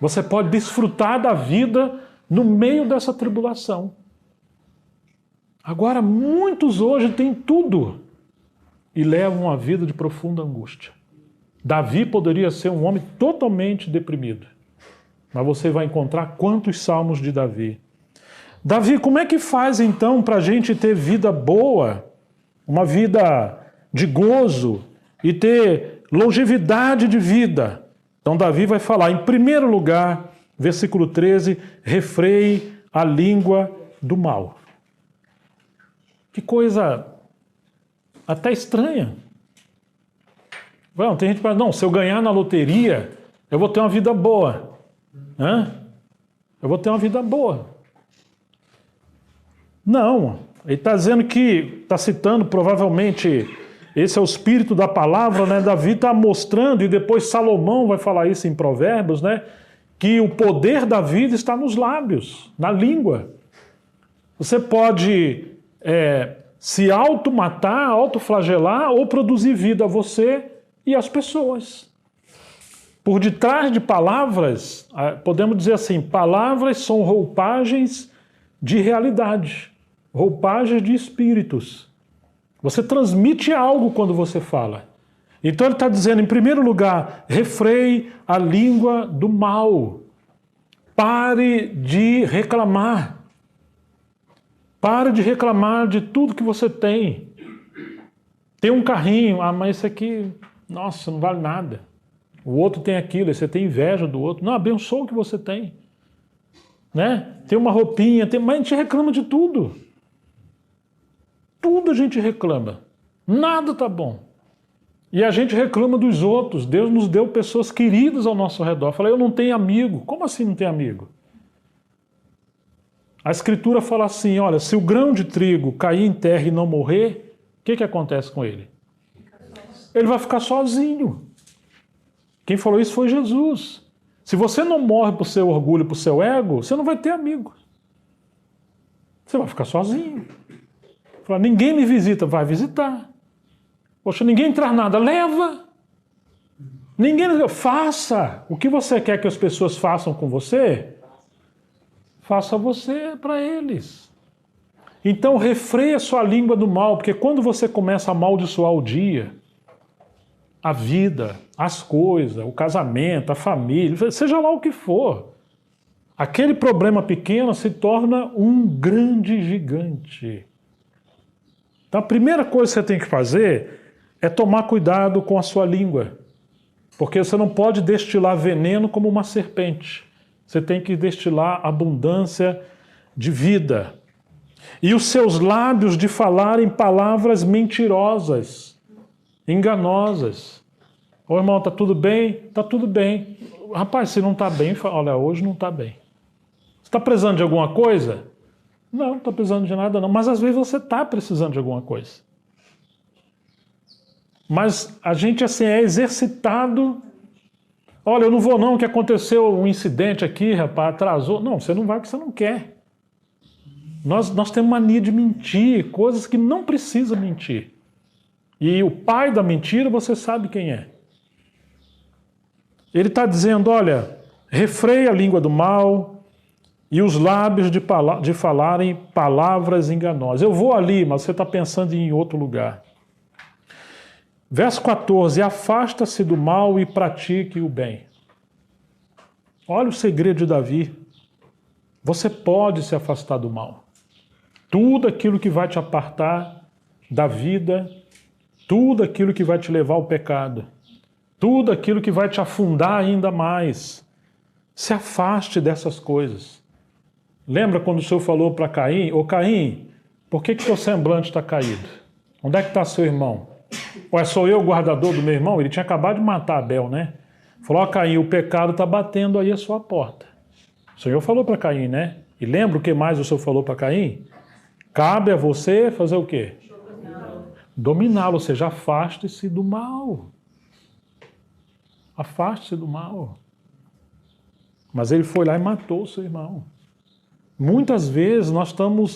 Você pode desfrutar da vida no meio dessa tribulação. Agora, muitos hoje têm tudo. e levam uma vida de profunda angústia. Davi poderia ser um homem totalmente deprimido, mas você vai encontrar quantos salmos de Davi. Davi, como é que faz então para a gente ter vida boa, uma vida de gozo e ter longevidade de vida? Então Davi vai falar, em primeiro lugar, versículo 13, refreie a língua do mal. Que coisa até estranha. Não, tem gente que fala, não, se eu ganhar na loteria, eu vou ter uma vida boa. Eu vou ter uma vida boa. Não, ele está dizendo que, está citando provavelmente, esse é o espírito da palavra, né? Davi está mostrando, e depois Salomão vai falar isso em Provérbios, né? Que o poder da vida está nos lábios, na língua. Você pode se automatar, autoflagelar ou produzir vida a você e às pessoas. Por detrás de palavras, podemos dizer assim, palavras são roupagens de realidade, roupagens de espíritos. Você transmite algo quando você fala. Então ele está dizendo, em primeiro lugar, refreie a língua do mal. Pare de reclamar. Pare de reclamar de tudo que você tem. Tem um carrinho, mas esse aqui, nossa, não vale nada. O outro tem aquilo, você tem inveja do outro. Não, abençoa o que você tem. Né? Tem uma roupinha, mas a gente reclama de tudo. Tudo a gente reclama. Nada tá bom. E a gente reclama dos outros. Deus nos deu pessoas queridas ao nosso redor. Fala, eu não tenho amigo. Como assim não tem amigo? A Escritura fala assim, olha, se o grão de trigo cair em terra e não morrer, o que acontece com ele? Ele vai ficar sozinho. Quem falou isso foi Jesus. Se você não morre por seu orgulho, por seu ego, você não vai ter amigo. Você vai ficar sozinho. Fala, ninguém me visita, vai visitar. Poxa, ninguém traz nada, leva. Ninguém, faça. O que você quer que as pessoas façam com você, faça você para eles. Então refreia sua língua do mal, porque quando você começa a amaldiçoar o dia, a vida, as coisas, o casamento, a família, seja lá o que for, aquele problema pequeno se torna um grande gigante. Então a primeira coisa que você tem que fazer é tomar cuidado com a sua língua, porque você não pode destilar veneno como uma serpente. Você tem que destilar abundância de vida. E os seus lábios de falarem palavras mentirosas, enganosas. Ô irmão, tá tudo bem? Tá tudo bem. Rapaz, se não tá bem, fala, olha, hoje não tá bem. Você está precisando de alguma coisa? Não está precisando de nada não. Mas às vezes você está precisando de alguma coisa. Mas a gente assim é exercitado. Olha, eu não vou não, que aconteceu um incidente aqui, rapaz, atrasou. Não, você não vai porque você não quer. Nós temos mania de mentir, coisas que não precisa mentir. E o pai da mentira, você sabe quem é. Ele está dizendo, olha, refreia a língua do mal e os lábios de falarem palavras enganosas. Eu vou ali, mas você está pensando em outro lugar. Verso 14, afasta-se do mal e pratique o bem. Olha o segredo de Davi. Você pode se afastar do mal. Tudo aquilo que vai te apartar da vida, tudo aquilo que vai te levar ao pecado, tudo aquilo que vai te afundar ainda mais. Se afaste dessas coisas. Lembra quando o Senhor falou para Caim, ô Caim, por que teu semblante está caído? Onde é que está seu irmão? Ué, sou eu o guardador do meu irmão? Ele tinha acabado de matar Abel, né? Falou, ó Caim, o pecado está batendo aí a sua porta. O Senhor falou para Caim, né? E lembra o que mais o Senhor falou para Caim? Cabe a você fazer o quê? Dominá-lo, ou seja, afaste-se do mal. Afaste-se do mal. Mas ele foi lá e matou o seu irmão. Muitas vezes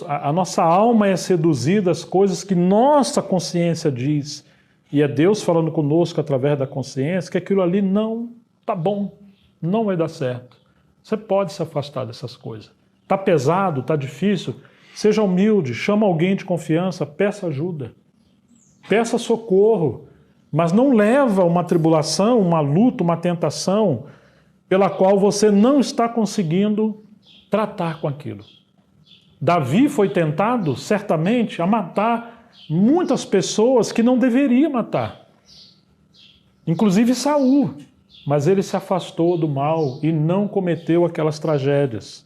a nossa alma é seduzida às coisas que nossa consciência diz. E é Deus falando conosco através da consciência que aquilo ali não está bom, não vai dar certo. Você pode se afastar dessas coisas. Está pesado, está difícil? Seja humilde, chama alguém de confiança, peça ajuda. peça socorro, mas não leva uma tribulação, uma luta, uma tentação pela qual você não está conseguindo tratar com aquilo. Davi foi tentado, certamente, a matar muitas pessoas que não deveria matar. Inclusive Saul. Mas ele se afastou do mal e não cometeu aquelas tragédias.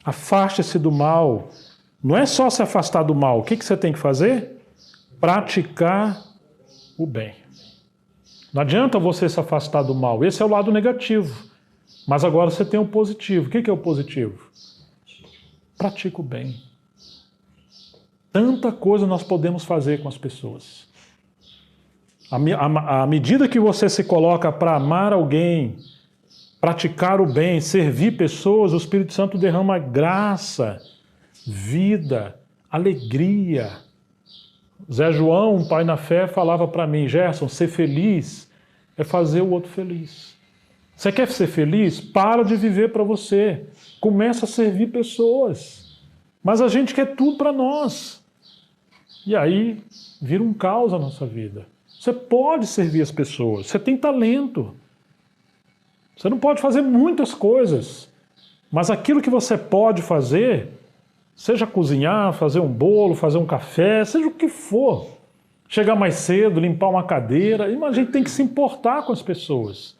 Afaste-se do mal. Não é só se afastar do mal. O que você tem que fazer? Praticar o bem. Não adianta você se afastar do mal. Esse é o lado negativo. Mas agora você tem o positivo. O que é o positivo? Pratica o bem. Tanta coisa nós podemos fazer com as pessoas. À medida que você se coloca para amar alguém, praticar o bem, servir pessoas, o Espírito Santo derrama graça, vida, alegria. Zé João, um pai na fé, falava para mim: Gerson, ser feliz é fazer o outro feliz. Você quer ser feliz? Para de viver para você. Começa a servir pessoas. Mas a gente quer tudo para nós. E aí vira um caos a nossa vida. Você pode servir as pessoas, você tem talento. Você não pode fazer muitas coisas, mas aquilo que você pode fazer, seja cozinhar, fazer um bolo, fazer um café, seja o que for, chegar mais cedo, limpar uma cadeira, a gente tem que se importar com as pessoas.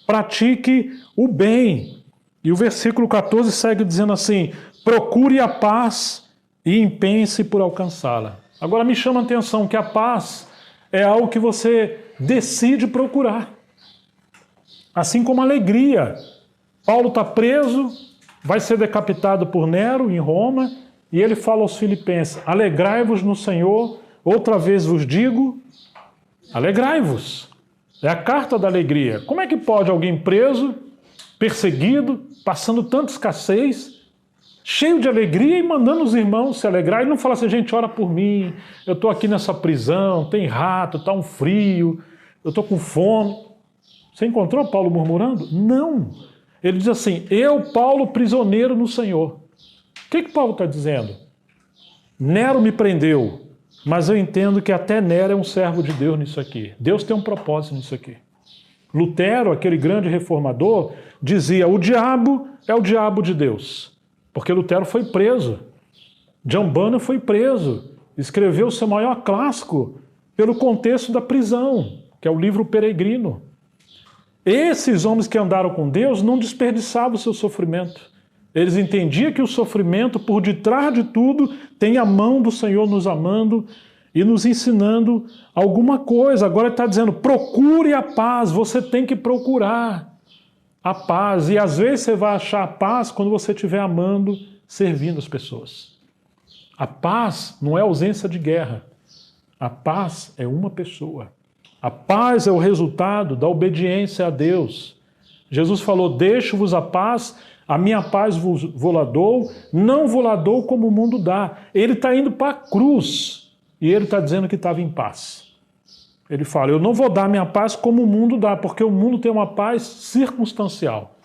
Pratique o bem. E o versículo 14 segue dizendo assim: procure a paz e empenhe-se por alcançá-la. Agora me chama a atenção que a paz é algo que você decide procurar. Assim como a alegria. Paulo está preso, vai ser decapitado por Nero em Roma, e ele fala aos filipenses: alegrai-vos no Senhor, outra vez vos digo, alegrai-vos. É a carta da alegria. Como é que pode alguém preso, perseguido, passando tanta escassez, cheio de alegria e mandando os irmãos se alegrar, e não fala assim: gente, ora por mim, eu estou aqui nessa prisão, tem rato, está um frio, eu estou com fome. Você encontrou Paulo murmurando? Não. Ele diz assim: eu, Paulo, prisioneiro no Senhor. O que Paulo está dizendo? Nero me prendeu, mas eu entendo que até Nero é um servo de Deus nisso aqui. Deus tem um propósito nisso aqui. Lutero, aquele grande reformador, dizia: o diabo é o diabo de Deus. Porque Lutero foi preso. John Bunyan foi preso. Escreveu o seu maior clássico pelo contexto da prisão, que é o livro Peregrino. Esses homens que andaram com Deus não desperdiçavam o seu sofrimento. Eles entendiam que o sofrimento, por detrás de tudo, tem a mão do Senhor nos amando e nos ensinando alguma coisa. Agora ele está dizendo: procure a paz, você tem que procurar a paz. E às vezes você vai achar a paz quando você estiver amando, servindo as pessoas. A paz não é ausência de guerra. A paz é uma pessoa. A paz é o resultado da obediência a Deus. Jesus falou: deixo-vos a paz, a minha paz vou-la dou, não vou-la dou como o mundo dá. Ele está indo para a cruz e ele está dizendo que estava em paz. Ele fala: eu não vou dar minha paz como o mundo dá, porque o mundo tem uma paz circunstancial.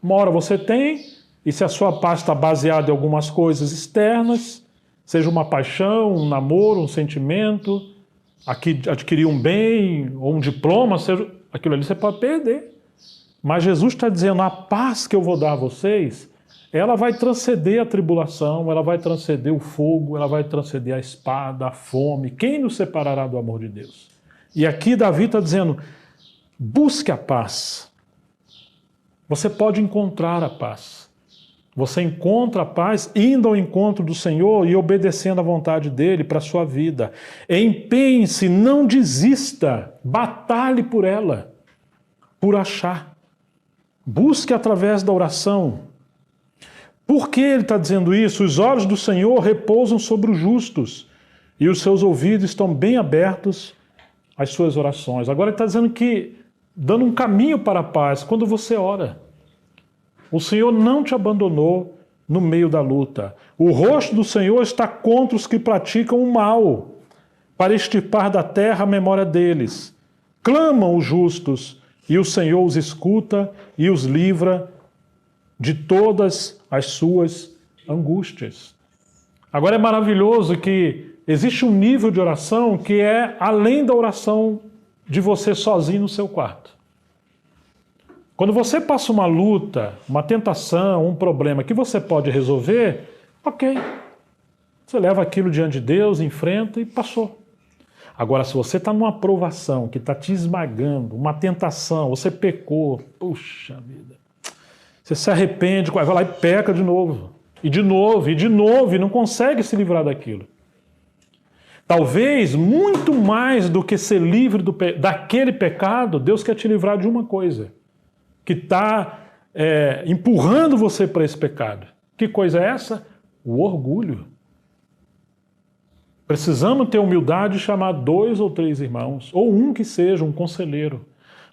Uma hora você tem, e se a sua paz está baseada em algumas coisas externas, seja uma paixão, um namoro, um sentimento, adquirir um bem ou um diploma, seja, aquilo ali você pode perder. Mas Jesus está dizendo: a paz que eu vou dar a vocês, ela vai transcender a tribulação, ela vai transcender o fogo, ela vai transcender a espada, a fome. Quem nos separará do amor de Deus? E aqui Davi está dizendo: busque a paz. Você pode encontrar a paz. Você encontra a paz indo ao encontro do Senhor e obedecendo à vontade dEle para a sua vida. Empenhe-se, não desista, batalhe por ela, por achar. Busque através da oração. Por que ele está dizendo isso? Os olhos do Senhor repousam sobre os justos e os seus ouvidos estão bem abertos às suas orações. Agora ele está dizendo que, dando um caminho para a paz, quando você ora. O Senhor não te abandonou no meio da luta. O rosto do Senhor está contra os que praticam o mal, para extirpar da terra a memória deles. Clamam os justos, e o Senhor os escuta e os livra de todas as suas angústias. Agora é maravilhoso que existe um nível de oração que é além da oração de você sozinho no seu quarto. Quando você passa uma luta, uma tentação, um problema que você pode resolver, ok. Você leva aquilo diante de Deus, enfrenta e passou. Agora, se você está numa provação que está te esmagando, uma tentação, você pecou, puxa vida, você se arrepende, vai lá e peca de novo, e de novo, e de novo, e não consegue se livrar daquilo. Talvez, muito mais do que ser livre daquele pecado, Deus quer te livrar de uma coisa, que está empurrando você para esse pecado. Que coisa é essa? O orgulho. Precisamos ter humildade de chamar 2 ou 3 irmãos, ou um que seja, um conselheiro.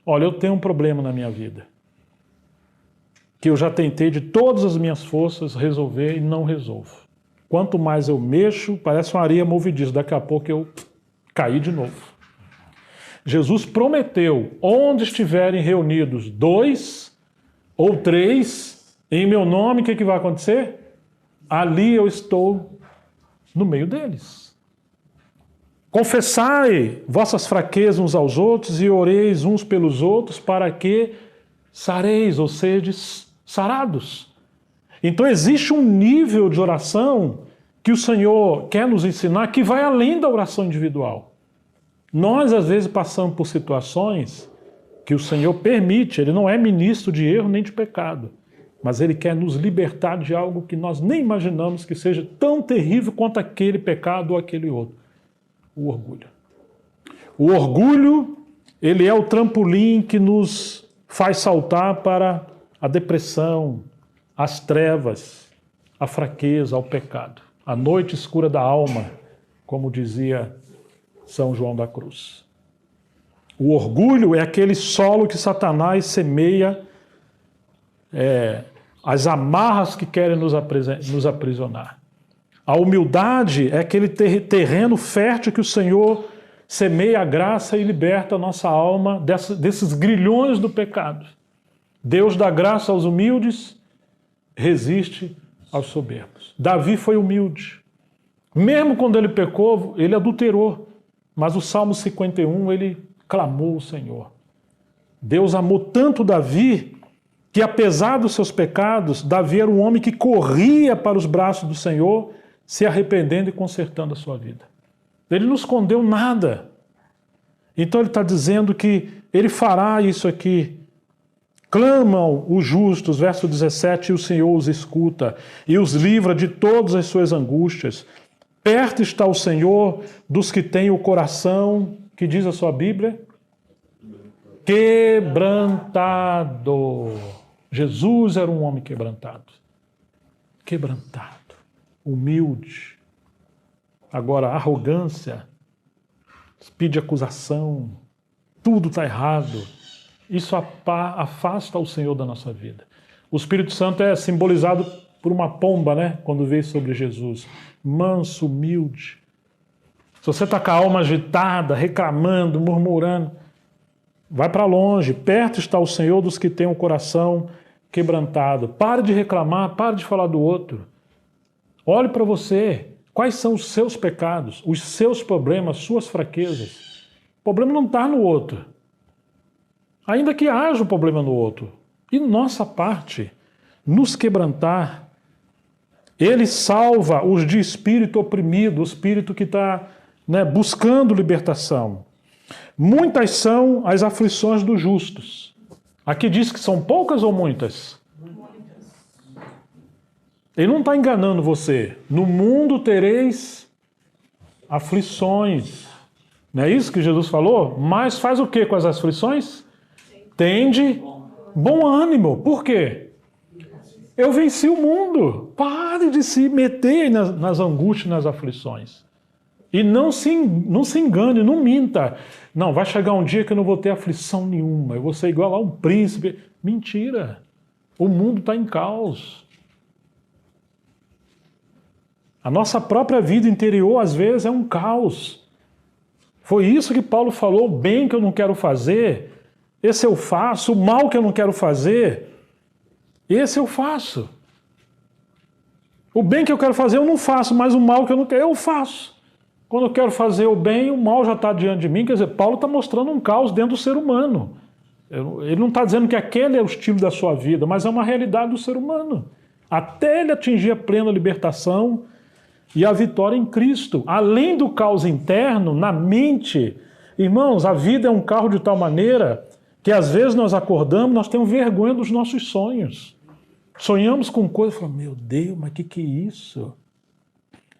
Olha, eu tenho um problema na minha vida, que eu já tentei de todas as minhas forças resolver e não resolvo. Quanto mais eu mexo, parece uma areia movediça, daqui a pouco eu caí de novo. Jesus prometeu, onde estiverem reunidos 2 ou 3, em meu nome, o que vai acontecer? Ali eu estou no meio deles. Confessai vossas fraquezas uns aos outros e oreis uns pelos outros para que sareis ou sedes sarados. Então existe um nível de oração que o Senhor quer nos ensinar que vai além da oração individual. Nós às vezes passamos por situações que o Senhor permite, Ele não é ministro de erro nem de pecado, mas Ele quer nos libertar de algo que nós nem imaginamos que seja tão terrível quanto aquele pecado ou aquele outro. O orgulho. O orgulho, ele é o trampolim que nos faz saltar para a depressão, as trevas, a fraqueza, ao pecado. A noite escura da alma, como dizia São João da Cruz. O orgulho é aquele solo que Satanás semeia as amarras que querem nos aprisionar. A humildade é aquele terreno fértil que o Senhor semeia a graça e liberta a nossa alma desses grilhões do pecado. Deus dá graça aos humildes, resiste aos soberbos. Davi foi humilde. Mesmo quando ele pecou, ele adulterou. Mas o Salmo 51, ele clamou ao Senhor. Deus amou tanto Davi que, apesar dos seus pecados, Davi era um homem que corria para os braços do Senhor, se arrependendo e consertando a sua vida. Ele não escondeu nada. Então ele está dizendo que ele fará isso aqui. Clamam os justos, verso 17, e o Senhor os escuta e os livra de todas as suas angústias. Perto está o Senhor dos que têm o coração, que diz a sua Bíblia, quebrantado. Jesus era um homem quebrantado. Quebrantado. Humilde. Agora, arrogância, speed de acusação, tudo está errado. Isso afasta o Senhor da nossa vida. O Espírito Santo é simbolizado por uma pomba, né? Quando veio sobre Jesus. Manso, humilde. Se você está com a alma agitada, reclamando, murmurando, vai para longe. Perto está o Senhor dos que têm o coração quebrantado. Pare de reclamar, pare de falar do outro. Olhe para você. Quais são os seus pecados, os seus problemas, suas fraquezas? O problema não está no outro. Ainda que haja o problema no outro. E nossa parte, nos quebrantar. Ele salva os de espírito oprimido, o espírito que está buscando libertação. Muitas são as aflições dos justos. Aqui diz que são poucas ou muitas? Ele não está enganando você. No mundo tereis aflições. Não é isso que Jesus falou? Mas faz o que com as aflições? Tende bom ânimo. Por quê? Eu venci o mundo. Pare de se meter nas angústias, nas aflições. E não se engane, não minta. Não, vai chegar um dia que eu não vou ter aflição nenhuma. Eu vou ser igual a um príncipe. Mentira. O mundo está em caos. A nossa própria vida interior, às vezes, é um caos. Foi isso que Paulo falou, o bem que eu não quero fazer, esse eu faço, o mal que eu não quero fazer, esse eu faço. O bem que eu quero fazer eu não faço, mas o mal que eu não quero, eu faço. Quando eu quero fazer o bem, o mal já está diante de mim. Quer dizer, Paulo está mostrando um caos dentro do ser humano. Ele não está dizendo que aquele é o estilo da sua vida, mas é uma realidade do ser humano. Até ele atingir a plena libertação e a vitória em Cristo. Além do caos interno, na mente, irmãos, a vida é um carro de tal maneira que às vezes nós acordamos, nós temos vergonha dos nossos sonhos. Sonhamos com coisas e falamos, meu Deus, mas que é isso?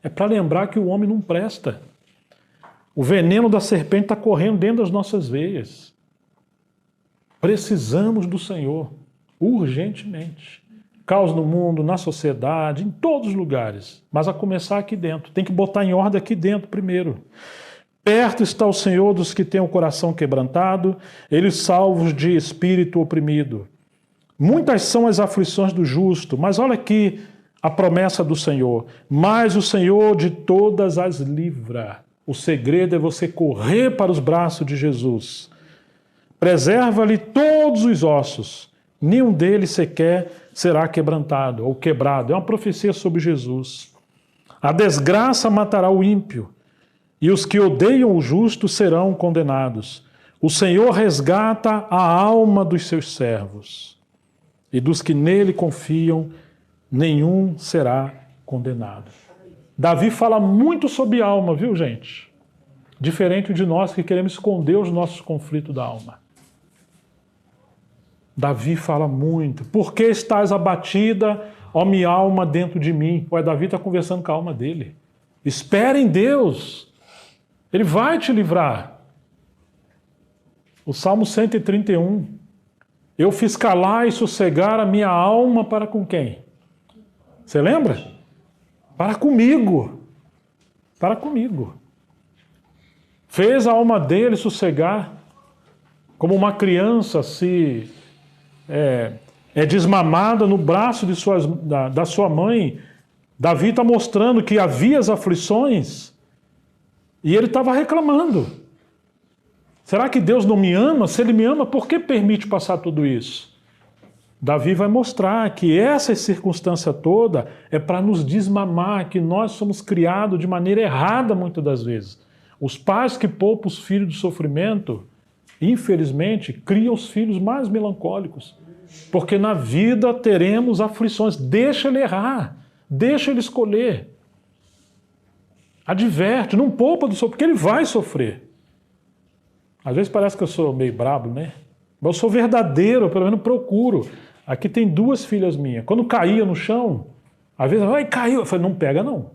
É para lembrar que o homem não presta. O veneno da serpente está correndo dentro das nossas veias. Precisamos do Senhor, urgentemente. Caos no mundo, na sociedade, em todos os lugares. Mas a começar aqui dentro. Tem que botar em ordem aqui dentro primeiro. Perto está o Senhor dos que têm o coração quebrantado, eles salvos de espírito oprimido. Muitas são as aflições do justo, mas olha aqui a promessa do Senhor. Mas o Senhor de todas as livra. O segredo é você correr para os braços de Jesus. Preserva-lhe todos os ossos, nenhum deles sequer será quebrantado ou quebrado. É uma profecia sobre Jesus. A desgraça matará o ímpio, e os que odeiam o justo serão condenados. O Senhor resgata a alma dos seus servos, e dos que nele confiam, nenhum será condenado. Davi fala muito sobre alma, viu, gente? Diferente de nós que queremos esconder os nossos conflitos da alma. Davi fala muito. Por que estás abatida, ó minha alma, dentro de mim? Ué, Davi está conversando com a alma dele. Espere em Deus. Ele vai te livrar. O Salmo 131. Eu fiz calar e sossegar a minha alma para com quem? Você lembra? Para comigo. Para comigo. Fez a alma dele sossegar, como uma criança se desmamada no braço da sua mãe. Davi está mostrando que havia as aflições e ele estava reclamando. Será que Deus não me ama? Se Ele me ama, por que permite passar tudo isso? Davi vai mostrar que essa circunstância toda é para nos desmamar, que nós somos criados de maneira errada muitas das vezes. Os pais que poupam os filhos do sofrimento, infelizmente, criam os filhos mais melancólicos. Porque na vida teremos aflições. Deixa ele errar, deixa ele escolher. Adverte, não poupa do sofrimento, porque ele vai sofrer. Às vezes parece que eu sou meio brabo, né? Mas eu sou verdadeiro, eu pelo menos procuro. Aqui tem 2 filhas minhas. Quando caía no chão, às vezes, ai, caiu. Eu falei, não pega não.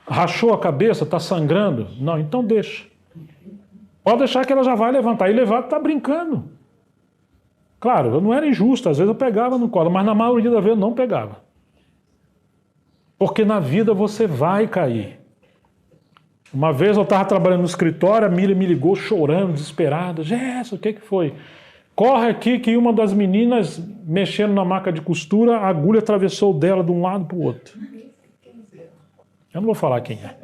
Rachou a cabeça, está sangrando? Não, então deixa. Pode deixar que ela já vai levantar. E levar, está brincando. Claro, eu não era injusto, às vezes eu pegava no colo, mas na maioria das vezes eu não pegava. Porque na vida você vai cair. Uma vez eu estava trabalhando no escritório, a Miriam me ligou chorando, desesperada. Jéssica, o que foi? Corre aqui que uma das meninas, mexendo na máquina de costura, a agulha atravessou dela de um lado para o outro. Eu não vou falar quem é.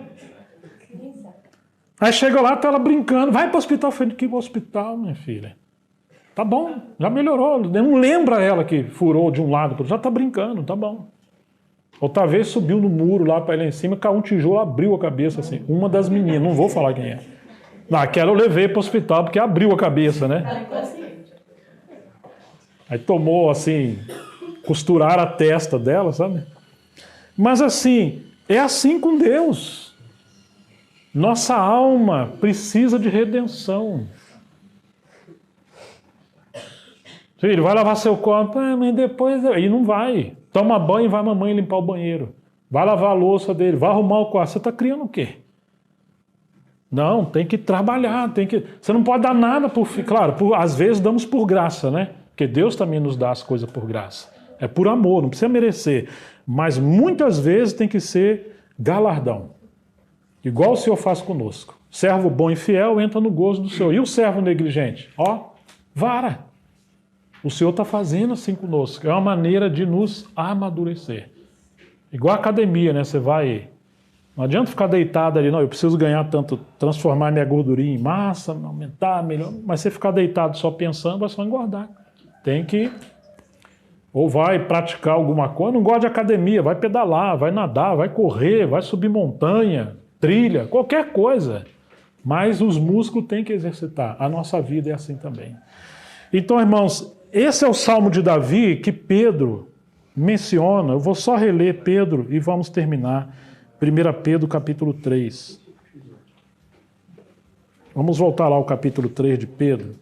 Aí chega lá, tá ela brincando. Vai para o hospital. Eu falei, que hospital, minha filha? Tá bom, já melhorou. Não lembra ela que furou de um lado para o outro. Já tá brincando, tá bom. Outra vez subiu no muro lá para ele em cima, caiu um tijolo, abriu a cabeça assim. Uma das meninas, não vou falar quem é. Aquela eu levei para o hospital porque abriu a cabeça, né? Aí tomou assim, costurar a testa dela, sabe? Mas assim, é assim com Deus. Nossa alma precisa de redenção. Filho, vai lavar seu corpo, mas depois... E não vai. Toma banho e vai a mamãe limpar o banheiro. Vai lavar a louça dele, vai arrumar o quarto. Você está criando o quê? Não, tem que trabalhar, tem que... Você não pode dar nada por... Claro, às vezes damos por graça, né? Porque Deus também nos dá as coisas por graça. É por amor, não precisa merecer. Mas muitas vezes tem que ser galardão. Igual o Senhor faz conosco. Servo bom e fiel entra no gozo do Senhor. E o servo negligente? Ó, vara. O Senhor está fazendo assim conosco. É uma maneira de nos amadurecer. Igual a academia, né? Você vai... Não adianta ficar deitado ali, não, eu preciso ganhar tanto, transformar minha gordurinha em massa, aumentar, melhor. Mas você ficar deitado só pensando, vai só engordar. Tem que... Ou vai praticar alguma coisa, não gosta de academia, vai pedalar, vai nadar, vai correr, vai subir montanha, trilha, qualquer coisa. Mas os músculos têm que exercitar. A nossa vida é assim também. Então, irmãos, esse é o Salmo de Davi que Pedro menciona. Eu vou só reler Pedro e vamos terminar. 1 Pedro, capítulo 3. Vamos voltar lá ao capítulo 3 de Pedro.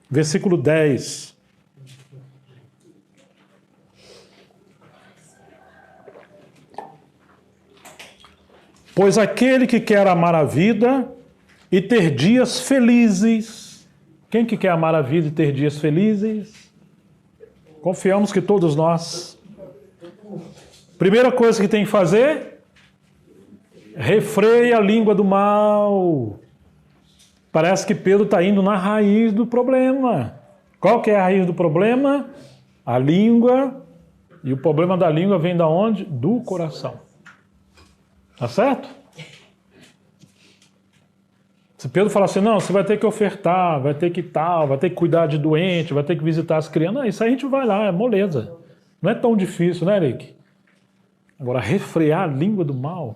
Versículo 10. Pois aquele que quer amar a vida e ter dias felizes. Quem que quer amar a vida e ter dias felizes? Confiamos que todos nós. Primeira coisa que tem que fazer, refreia a língua do mal. Parece que Pedro está indo na raiz do problema. Qual que é a raiz do problema? A língua. E o problema da língua vem da onde? Do coração. Tá certo? Se Pedro falar assim, não, você vai ter que ofertar, vai ter que tal, vai ter que cuidar de doente, vai ter que visitar as crianças. Não, isso aí a gente vai lá, é moleza. Não é tão difícil, né, Eric? Agora, refrear a língua do mal.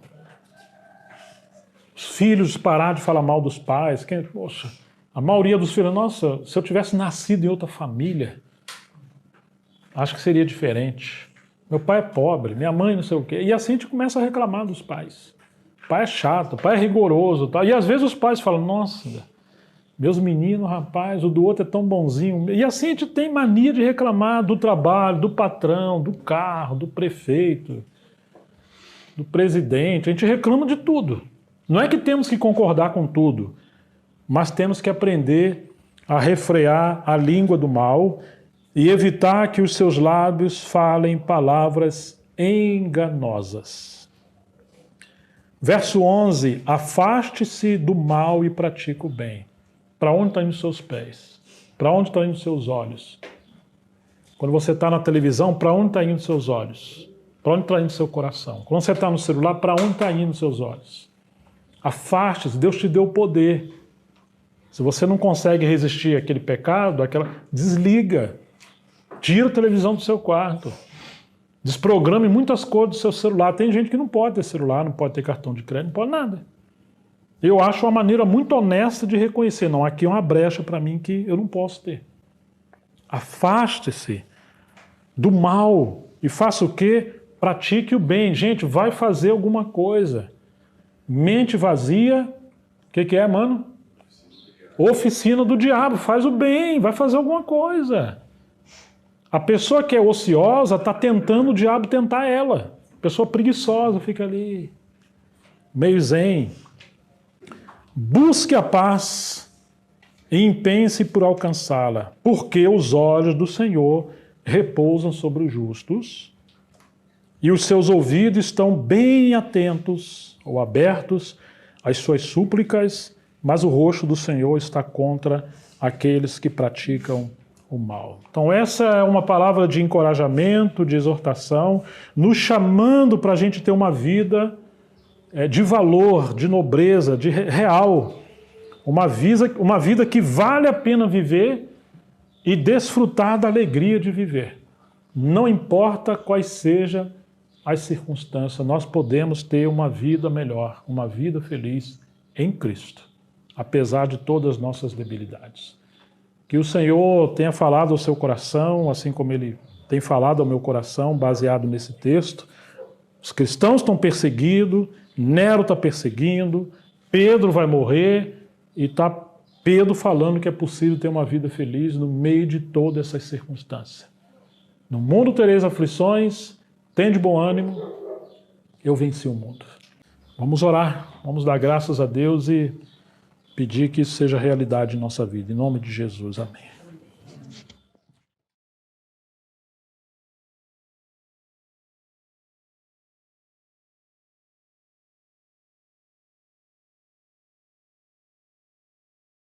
Os filhos parar de falar mal dos pais. Poxa, a maioria dos filhos, nossa, se eu tivesse nascido em outra família, acho que seria diferente. Meu pai é pobre, minha mãe não sei o quê. E assim a gente começa a reclamar dos pais. O pai é chato, o pai é rigoroso. Tá? E às vezes os pais falam, nossa, meus meninos, rapaz, o do outro é tão bonzinho. E assim a gente tem mania de reclamar do trabalho, do patrão, do carro, do prefeito, do presidente. A gente reclama de tudo. Não é que temos que concordar com tudo, mas temos que aprender a refrear a língua do mal e evitar que os seus lábios falem palavras enganosas. Verso 11, afaste-se do mal e pratique o bem. Para onde estão indo os seus pés? Para onde estão indo os seus olhos? Quando você está na televisão, para onde estão indo os seus olhos? Para onde está indo o seu coração? Quando você está no celular, para onde estão indo os seus olhos? Afaste-se, Deus te deu o poder. Se você não consegue resistir àquele pecado, desliga. Tira a televisão do seu quarto. Desprograme muitas coisas do seu celular. Tem gente que não pode ter celular, não pode ter cartão de crédito, não pode nada. Eu acho uma maneira muito honesta de reconhecer. Não, aqui é uma brecha para mim que eu não posso ter. Afaste-se do mal e faça o quê? Pratique o bem. Gente, vai fazer alguma coisa. Mente vazia, o que é, mano? Oficina do diabo. Faz o bem, vai fazer alguma coisa. A pessoa que é ociosa está tentando o diabo tentar ela. A pessoa preguiçosa fica ali, meio zen. Busque a paz e empenhe-se por alcançá-la, porque os olhos do Senhor repousam sobre os justos e os seus ouvidos estão bem atentos ou abertos às suas súplicas, mas o rosto do Senhor está contra aqueles que praticam o mal. Então essa é uma palavra de encorajamento, de exortação, nos chamando para a gente ter uma vida de valor, de nobreza, de real. Uma vida que vale a pena viver e desfrutar da alegria de viver. Não importa quais sejam as circunstâncias, nós podemos ter uma vida melhor, uma vida feliz em Cristo, apesar de todas as nossas debilidades. Que o Senhor tenha falado ao seu coração, assim como Ele tem falado ao meu coração, baseado nesse texto. Os cristãos estão perseguidos, Nero está perseguindo, Pedro vai morrer e está Pedro falando que é possível ter uma vida feliz no meio de todas essas circunstâncias. No mundo tereis aflições, tende bom ânimo, eu venci o mundo. Vamos orar, vamos dar graças a Deus e pedir que isso seja realidade em nossa vida. Em nome de Jesus, amém.